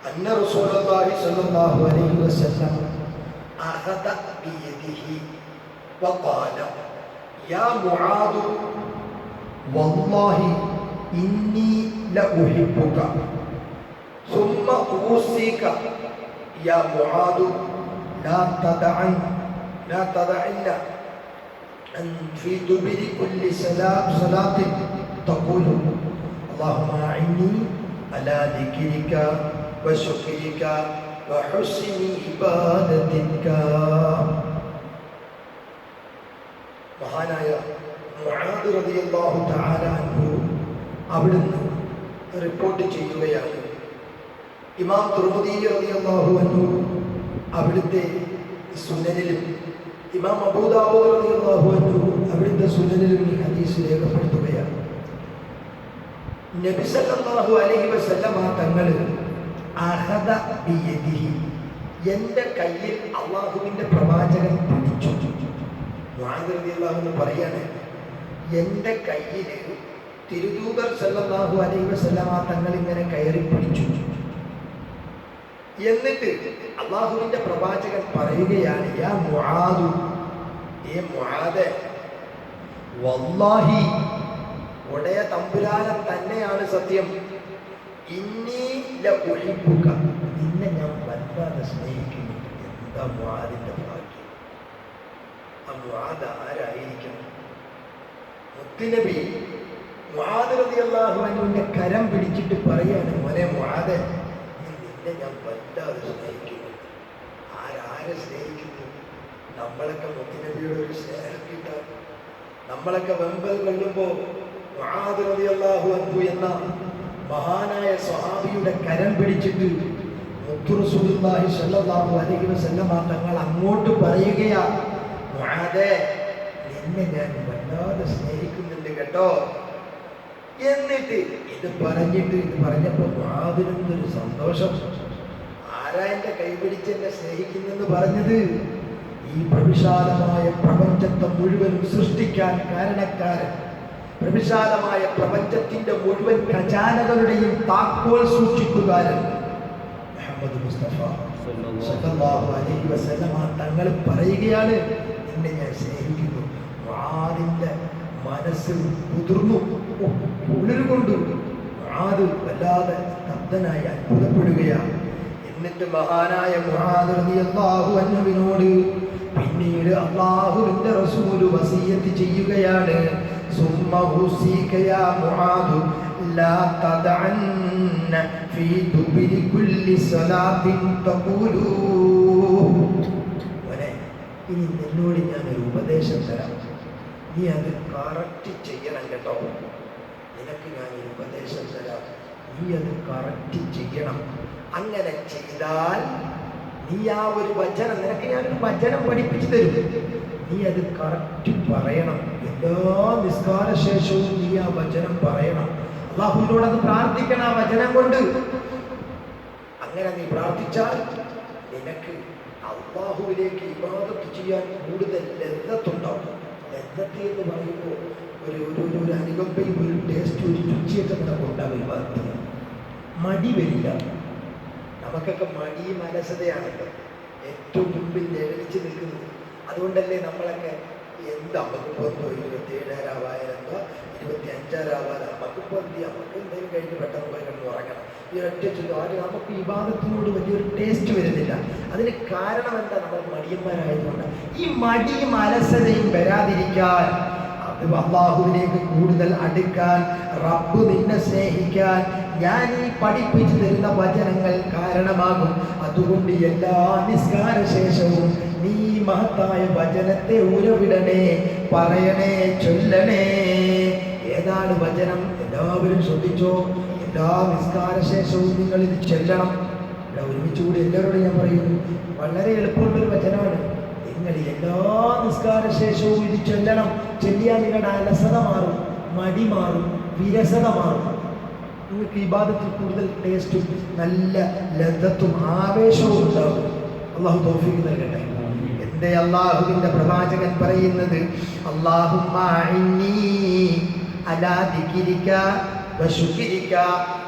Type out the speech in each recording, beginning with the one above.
അന്ന റസൂലുള്ളാഹി സ്വല്ലല്ലാഹു അലൈഹി വസല്ലം അഖദ ബിയദിഹി വഖാല യാ മുആദ് വല്ലാഹി ഇന്നി ലഉഹിബ്ബുക ثم أوصيك يا معاذ لا تدعن أن في دبر كل صلاة تقول اللهم أعني على ذكرك وشكرك وحسن عبادتك. മഹാനായ മുആദ് റളിയല്ലാഹു തആല അൻഹു അവിടുന്ന് റിപ്പോർട്ട് ചെയ്യുകയാണ്. ഇമാം തുർമുദി റളിയല്ലാഹു അൻഹു അവിടുത്തെ സുനനിലും ഇമാം അബൂ ദാവൂദ് റളിയല്ലാഹു അൻഹു അവിടുത്തെ സുനനിലും ഈ ഹദീസ് രേഖപ്പെടുത്തുകയാണ്. നബി സല്ലല്ലാഹു അലൈഹി വസല്ലമ തങ്ങൾ അഖദ ബിയദിഹി, എൻ്റെ കയ്യിൽ അല്ലാഹുവിൻ്റെ പ്രവാചകൻ പിടിച്ചു. മുആദ് റളിയല്ലാഹു അൻഹു പറയാണ്, എൻ്റെ കയ്യിൽ തിരുദൂതർ സല്ലല്ലാഹു അലൈഹി വസല്ലമ തങ്ങൾ ഇങ്ങനെ കയറി പിടിച്ചു. എന്നിട്ട് അല്ലാഹുവിൻ്റെ പ്രവാചകൻ പറയുകയാണ്, യാ മുആദ്, ഏ മുആദേ, വല്ലാഹി, ഉടയ തമ്പുരാനെ തന്നെയാണ് സത്യം, ഇന്നി ലഉഹിബ്ബുക, നിന്നെ ഞാൻ വല്ലാതെ സ്നേഹിക്കുന്നു. എന്താ മുആദിന്റെ ഭാഗ്യം! ആ മുആദ് ആരായിരിക്കണം? മുത്തുനബി മുആദ് റളിയല്ലാഹു അൻഹുവിന്റെ കരം പിടിച്ചിട്ട് പറയാണ്, മോനെ മുആദേ, നിന്നെ ഞാൻ വല്ലാതെ സ്നേഹിക്കുന്നു. ആരാരെ സ്നേഹിക്കുന്നു? നമ്മളൊക്കെ മുത്തുനബിയുടെ ഒരു സ്നേഹം കിട്ടാൻ, നമ്മളൊക്കെ വെമ്പൽ കൊള്ളുമ്പോൾ മുആദ് റളിയല്ലാഹു അൻഹു എന്ന മഹാനായ സ്വഹാബിയുടെ കരം പിടിച്ചിട്ട് മുത്തു റസൂലുള്ളാഹി സ്വല്ലല്ലാഹു അലൈഹി വസല്ലമ തങ്ങൾ അങ്ങോട്ട് പറയുകയാ, മുആദേ, നിന്നെ ഞാൻ വല്ലാതെ സ്നേഹിക്കുന്നുണ്ട് കേട്ടോ. എന്നിട്ട് ഇത് പറഞ്ഞപ്പോൾ മുആദിനെന്തൊരു സന്തോഷം! ആരാ എൻ്റെ കൈപിടിച്ച് എന്നെ സ്നേഹിക്കുന്നെന്ന് പറഞ്ഞത്? ഈ പ്രവിശാലമായ പ്രപഞ്ചത്തെ മുഴുവൻ സൃഷ്ടിക്കാൻ കാരണക്കാരൻ, പ്രവിശാലമായ പ്രപഞ്ചത്തിന്റെ മുഴുവൻ ഖജാനകളുടെയും താക്കോൽ സൂക്ഷിക്കുകാരൻ മുഹമ്മദ് മുസ്തഫ സല്ലല്ലാഹു അലൈഹി വസല്ലമ തങ്ങൾ പറയുകയാണ്, നിന്നെ ഞാൻ സ്നേഹിക്കുന്നു. മുആദിന്റെ മനസ്സ് കുതിർന്നു, ഉള്ളിലുകൊണ്ട് മുആദ് വല്ലാതെ സ്തബ്ധനായി അത്ഭുതപ്പെടുകയാണ്. എന്നിട്ട് മഹാനായ മുആദ് റളിയല്ലാഹു അൻഹുവിനോട് പിന്നീട് അല്ലാഹുവിന്റെ റസൂൽ വസിയത്ത് ചെയ്യുകയാണ്, ثم أوصيك يا معاذ لا تدعن في دبر كل صلاة تقول. ഇനി നിന്നോട് ഞാനൊരു ഉപദേശം തരാം, നീ അത് കറക്റ്റ് ചെയ്യണം കേട്ടോ. നിനക്ക് ഞാനൊരു ഉപദേശം തരാം, നീ അത് കറക്റ്റ് ചെയ്യണം. അങ്ങനെ ചെയ്താൽ നീ ആ ഒരു വചനം, നിനക്ക് ഞാനൊരു വചനം പഠിപ്പിച്ചു തരും, നീ അത് കറക്റ്റ് പറയണം. എല്ലാ നിസ്കാര ശേഷവും നീ ആ വചനം പറയണം. അല്ലാഹുവിനോട് അത് പ്രാർത്ഥിക്കണം ആ വചനം കൊണ്ട്. അങ്ങനെ നീ പ്രാർത്ഥിച്ചാൽ നിനക്ക് അല്ലാഹുവിലേക്ക് ഇബാദത്ത് ചെയ്യാൻ കൂടുതൽ ലദ്ദത്തുണ്ടാവും. ലദ്ദത്ത് എന്ന് പറയുമ്പോൾ ഒരു അനുകമ്പയും ഒരു ടേസ്റ്റ്, ഒരു രുചിയൊക്കെ നമുക്ക് ഉണ്ടാവും. ഇബാദത്ത് മടി വരില്ല. നമുക്കൊക്കെ മടിയും അലസതയാണല്ലോ ഏറ്റവും മുമ്പിൽ നിഴലിച്ച് നിൽക്കുന്നത്. അതുകൊണ്ടല്ലേ നമ്മളൊക്കെ എന്താ നമുക്കിപ്പോൾ 27 25 നമുക്കിപ്പോൾ എന്ത് ചെയ്യാം, നമുക്ക് എന്തെങ്കിലും കഴിഞ്ഞ് പെട്ടെന്ന് പോയി കിടന്ന് ഉറങ്ങണം. ഈ ഒറ്റ ചുറ്റും നമുക്ക് ഈ വിവാദത്തിനോട് വലിയൊരു ടേസ്റ്റ് വരുന്നില്ല. അതിന് കാരണം എന്താ? നമ്മൾ മടിയന്മാരായതുകൊണ്ട്. ഈ മടിയും അലസതയും വരാതിരിക്കാൻ, അത് അല്ലാഹുവിലേക്ക് കൂടുതൽ അടുക്കാൻ, റബ്ബ് നിന്നെ സ്നേഹിക്കാൻ ഞാൻ ഈ പഠിപ്പിച്ചു തരുന്ന വചനങ്ങൾ കാരണമാകും. അതുകൊണ്ട് എല്ലാ നിസ്കാര ശേഷവും നീ മഹത്തായ വചനത്തെ ഉരവിടണേ, പറയണേ, ചൊല്ലണേ. ഏതാണ് വചനം? എല്ലാവരും ശ്രദ്ധിച്ചോ. എല്ലാ നിസ്കാര ശേഷവും നിങ്ങൾ ഇത് ചൊല്ലണം. ഇവിടെ ഒരുമിച്ചുകൂടി എല്ലാവരോടും ഞാൻ പറയുന്നു, വളരെ എളുപ്പമുള്ളൊരു വചനമാണ്. നിങ്ങൾ എല്ലാ നിസ്കാര ശേഷവും ഇത് ചൊല്ലണം. ചൊല്ലിയാൽ നിങ്ങളുടെ അലസത മാറും, മടി മാറും, വിരസത മാറും. നിങ്ങൾക്ക് ഇബാദത്തിൽ കൂടുതൽ ടേസ്റ്റും നല്ല ലദ്ദത്തും ആവേശവും ഉണ്ടാവും. അല്ലാഹു തൗഫീഖ് നൽകട്ടെ. എൻ്റെ അല്ലാഹുവിൻ്റെ പ്രവാചകൻ പറയുന്നത്, അല്ലാഹുമ്മ അഇന്നി അലാ ദിക്രിക വശുക്രിക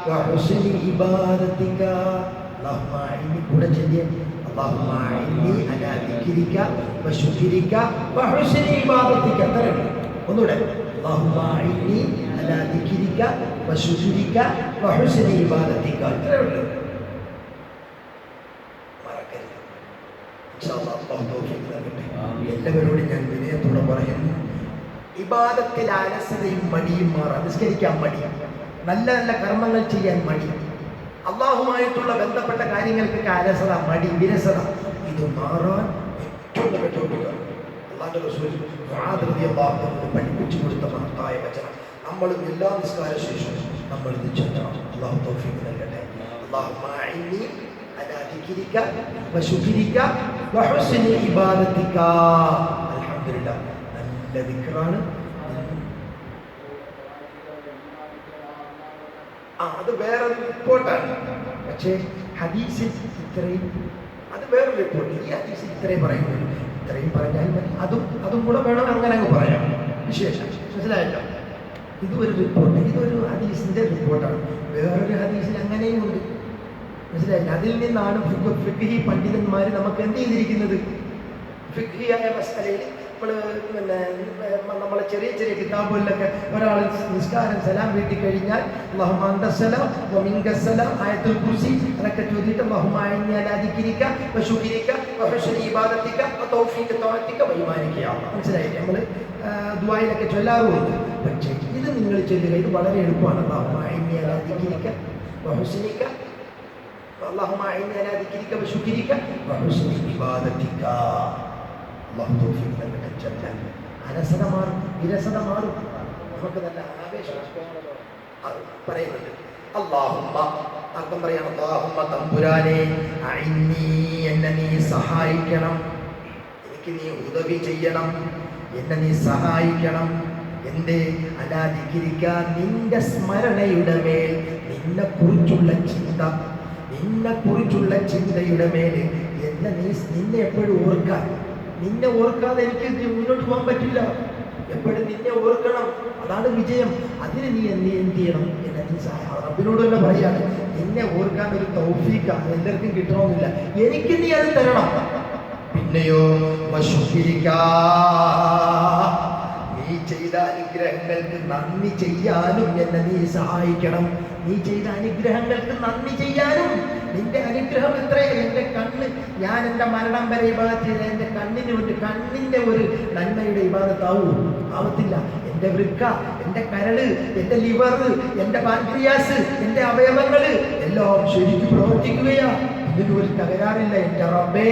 വഹുസ്നി ഇബാദതിക. അല്ലാഹുമ്മ അഇന്നി കൂടെ ചൊല്ലിയേ അല്ലാഹുമ്മ അഇന്നി അലാ ദിക്രിക വശുക്രിക വഹുസ്നി ഇബാദതിക. എത്രയുണ്ട്? ഒന്നുകൂടെ അല്ലാഹുമ്മ അഇന്നി അലാ ദിക്രിക വശുക്രിക വഹുസ്നി ഇബാദതിക. എത്രയുണ്ട്? മറക്കരുത്. ഇൻഷാ അല്ലാഹ് അല്ലാഹു തൗഫീഖ് നൽകട്ടെ. എല്ലാവരോടും ഞാൻ വിനയത്തോടെ പറയുന്നു, ഇബാദത്തിൽ അലസതയും മടിയും മാറാം. നിസ്കരിക്കാൻ മടി, നല്ല നല്ല കർമ്മങ്ങൾ ചെയ്യാൻ മടി, അള്ളാഹുമായിട്ടുള്ള ബന്ധപ്പെട്ട കാര്യങ്ങൾക്കൊക്കെ അലസത, മടി, വിരസത, ഇത് മാറാൻ ഏറ്റവും നല്ല ടോപ്പിക് അള്ളാഹുവിന്റെ റസൂൽ മുആദ് റളിയല്ലാഹു അൻഹു പഠിപ്പിച്ചു കൊടുത്ത മഹത്തായ വചനം. നമ്മളും എല്ലാ നിസ്കാര ശേഷവും നമ്മൾ ഇത് ചൊല്ലണം. അള്ളാഹു തൗഫീഖ് നൽകട്ടെ. അല്ലാഹുമ്മ അഇന്നി അലാ ദിക്രിക വശുക്രിക വഹുസ്നി ഇബാദതിക. അൽഹംദുലില്ലാഹ്, നല്ല ദിക്റാണ്. അത് വേറെ റിപ്പോർട്ടാണ്. പക്ഷേ ഹദീസിൽ ഇത്രയും, അത് വേറെ റിപ്പോർട്ട്. ഈ ഹദീസിൽ ഇത്രയും പറയുന്നു. ഇത്രയും പറഞ്ഞാൽ മതി. അതും കൂടെ വേണം, അങ്ങനെ അങ്ങ് പറയാം. വിശേഷം മനസ്സിലായല്ലോ? ഇത് ഒരു റിപ്പോർട്ട്, ഇതൊരു ഹദീസിന്റെ റിപ്പോർട്ടാണ്. വേറൊരു ഹദീസിൽ അങ്ങനെയും ഉണ്ട്. മനസ്സിലായില്ല? അതിൽ നിന്നാണ് ഫിഖ്ഹി പണ്ഡിതന്മാർ നമുക്ക് എന്ത് ചെയ്തിരിക്കുന്നത്? ഫിഖ്ഹിയായ മസലയിൽ നമ്മളെ ചെറിയ ചെറിയ കിതാബുകളിലൊക്കെ ഒരാൾ നിസ്കാരം സലാം വീട്ടി കഴിഞ്ഞാൽ അല്ലാഹുമ്മ അൻതസ്സലാം വമിൻകസ്സലാം ആയത്തുൽ കുർസി അതൊക്കെ ചൊല്ലിയിട്ട് അല്ലാഹുമ്മ അഇന്നി അലാ ദിക്രിക വശുക്രിക വഹുസ്നി ഇബാദതിക വതൗഫീഖ തഅതിക വഇമാനിക. മനസ്സിലായില്ലേ? നമ്മൾ ദുആയിലൊക്കെ ചൊല്ലാറുണ്ട്. പക്ഷേ ഇത് നിങ്ങൾ ചൊല്ലുക, ഇത് വളരെ എളുപ്പമാണ്. അല്ലാഹുമ്മ അഇന്നി അലാ ദിക്രിക വഹുസ്നിക അല്ലാഹുമ്മ അഇന്നി അലാ ദിക്രിക വശുക്രിക വഹുസ്നി ഇബാദതിക. അല്ലാഹു തൗഫീഖ് നൽകട്ടെ. ചൊല്ലാൻ അലസത മാറും, വിരസത മാറും, നമുക്ക് നല്ല ആവേശം പറയുന്നുണ്ട്. അല്ലാഹുമ്മ അർത്ഥം പറയാം. അല്ലാഹുമ്മ തമ്പുരാനെ അഇന്നി, എന്നെ നീ സഹായിക്കണം, എനിക്ക് നീ ഉദവി ചെയ്യണം, എന്നെ നീ സഹായിക്കണം. എന്റെ അലാ ദിക്രിക, നിന്റെ സ്മരണയുടെ മേൽ, നിന്നെക്കുറിച്ചുള്ള ചിന്ത, നിന്നെക്കുറിച്ചുള്ള ചിന്തയുടെ മേൽ നിന്നെ എപ്പോഴും ഓർക്കാൻ. നിന്നെ ഓർക്കാതെ എനിക്ക് മുന്നോട്ട് പോകാൻ പറ്റില്ല. എപ്പോഴും നിന്നെ ഓർക്കണം, അതാണ് വിജയം. അതിന് നീ എന്ത് ചെയ്യണം? എന്നെ നീ റബ്ബിനോട് തന്നെ പറയാണ്, നിന്നെ ഓർക്കാൻ ഒരു തൗഫീഖ് എല്ലാവർക്കും കിട്ടണമെന്നില്ല, എനിക്ക് നീ അത് തരണം. പിന്നെയോ നീ ചെയ്ത അനുഗ്രഹങ്ങൾക്ക് നന്ദി ചെയ്യാനും എന്നെ നീ സഹായിക്കണം. നീ ചെയ്ത അനുഗ്രഹങ്ങൾക്ക് നന്ദി ചെയ്യാനും. നിന്റെ അനുഗ്രഹം എത്രയോ. എൻ്റെ കണ്ണ്, ഞാൻ എൻ്റെ മരണം വരെ ഇബാദത്ത് ചെയ്ത എൻ്റെ കണ്ണിന് വേണ്ടി, കണ്ണിൻ്റെ ഒരു നന്മയുടെ ഇബാദത്താവൂ? ആവത്തില്ല. എൻ്റെ വൃക്ക, എൻ്റെ കരള്, എൻ്റെ ലിവർ, എൻ്റെ പാൻക്രിയാസ്, എൻ്റെ അവയവങ്ങൾ എല്ലാം ശരിക്കും പ്രവർത്തിക്കുകയാ. ഇതിന് ഒരു തകരാറില്ല. എൻ്റെ റബ്ബേ,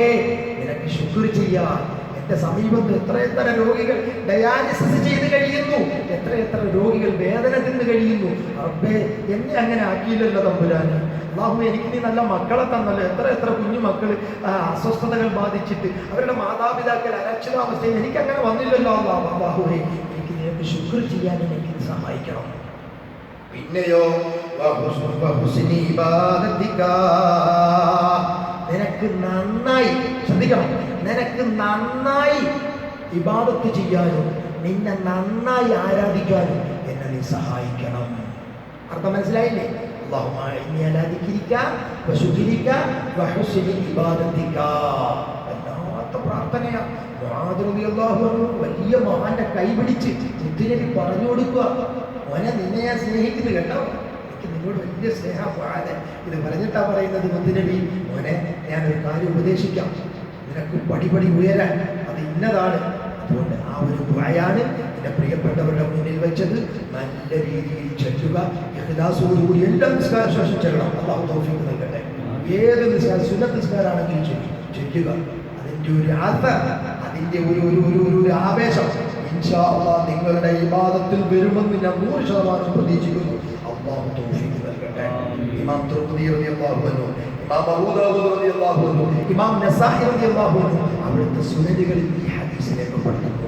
നിനക്ക് ശുക്ർ ചെയ്യാൻ. എൻ്റെ സമീപത്ത് എത്രയെത്ര രോഗികൾ ഡയാലിസിസ് ചെയ്ത് കഴിയുന്നു, എത്രയെത്ര രോഗികൾ വേദന തിന്ന് കഴിയുന്നു. റബ്ബേ, എന്നെ അങ്ങനെ ആക്കിയില്ലല്ലോ തമ്പുരാന്. അല്ലാഹു, എനിക്ക് നീ നല്ല മക്കളെ തന്നല്ലോ. എത്ര കുഞ്ഞു മക്കൾ അസ്വസ്ഥതകൾ ബാധിച്ചിട്ട് അവരുടെ മാതാപിതാക്കൾ അരക്ഷിതാവസ്ഥയിൽ എനിക്കങ്ങനെ വന്നില്ലല്ലോ. അല്ലാഹുവേ, എനിക്ക് നിനക്ക് ശുക്ർ ചെയ്യാൻ എനിക്ക് സഹായിക്കണം. പിന്നെയോ നിനക്ക് നന്നായി, ശ്രദ്ധിക്കണം, നിനക്ക് നന്നായി ഇബാദത്ത് ചെയ്യാനും നിന്നെ നന്നായി ആരാധിക്കാനും എന്നെ നീ സഹായിക്കണം. അർത്ഥം മനസ്സിലായില്ലേ? അല്ലാഹുമ്മ അഇന്നി അലാ ദിക്രിക വശുക്രിക വഹുസ്നി ഇബാദതിക. വല്ലാത്ത പ്രാർത്ഥനയാണ്. മുആദ് റളിയല്ലാഹു അൻഹു വലിയ മഹാന്റെ കൈപിടിച്ച് മുത്തുനബി പറഞ്ഞു കൊടുക്കുക, മോനെ, നിന്നെ ഞാൻ സ്നേഹിക്കുന്നു കേട്ടോ, എനിക്ക് നിന്നോട് വലിയ സ്നേഹമാണ്. ഇത് പറഞ്ഞിട്ടാ പറയുന്നത്, മുത്തുനബി, മോനെ, ഞാനൊരു കാര്യം ഉപദേശിക്കാം, നിനക്ക് പടിപടി ഉയരാൻ അത് ഇന്നതാണ്. അതുകൊണ്ട് ആ ഒരു ദുആയാണ് എൻ്റെ പ്രിയപ്പെട്ടവരുടെ മുന്നിൽ വെച്ചത്. നല്ല രീതിയിൽ ചൊല്ലുക, ഇഖ്ലാസോടുകൂടി എല്ലാ നിസ്കാര ശേഷം ചൊല്ലണം. അല്ലാഹു തൗഫീഖ് നൽകട്ടെ. ഏത് നിസ്കാരം, സുന്നത്ത് നിസ്കാരമാണെങ്കിലും ചൊല്ലുക. അതിൻ്റെ ഒരു അതിൻ്റെ ഒരു ആവേശം ഇൻഷാ അല്ലാഹ് നിങ്ങളുടെ ഇബാദത്തിൽ വരുമെന്ന് ഞാൻ 100% പ്രതീക്ഷിക്കുന്നു. അല്ലാഹു തൗഫീഖ് നൽകട്ടെ. ഇമാം തുർമുദി റളിയല്ലാഹു അൻഹു, ഇമാം അബൂ ദാവൂദ് റളിയല്ലാഹു അൻഹു, ഇമാം നസാഇ റളിയല്ലാഹു അൻഹു അവിടുത്തെ സുനനുകളിൽ ഈ ഹദീസ് രേഖപ്പെടുത്തുന്നു.